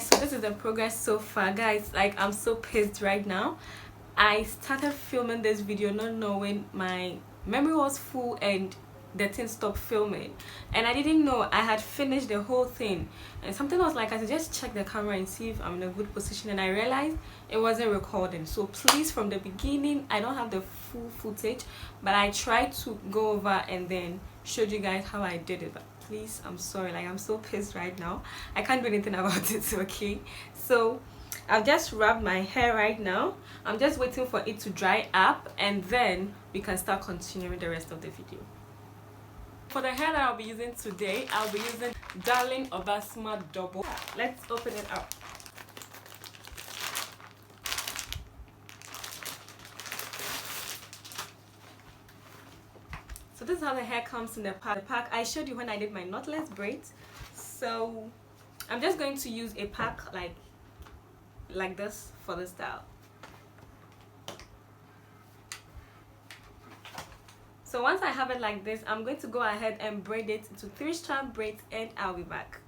So this is the progress so far, guys. Like, I'm so pissed right now. I started filming this video not knowing my memory was full and the thing stopped filming, and I didn't know I had finished the whole thing. And something was like, I should just check the camera and see if I'm in a good position, and I realized it wasn't recording. So please, from the beginning, I don't have the full footage, but I tried to go over and then showed you guys how I did it. But please, I'm sorry, like, I'm so pissed right now. I can't do anything about it. Okay, so I've just rubbed my hair right now. I'm just waiting for it to dry up, and then we can start continuing the rest of the video. For the hair that I'll be using today, I'll be using Darling Obasma Double. Let's open it up. So this is how the hair comes in the pack. I showed you when I did my knotless braids. So I'm just going to use a pack like this for the style. So once I have it like this, I'm going to go ahead and braid it into 3-strand braids, and I'll be back.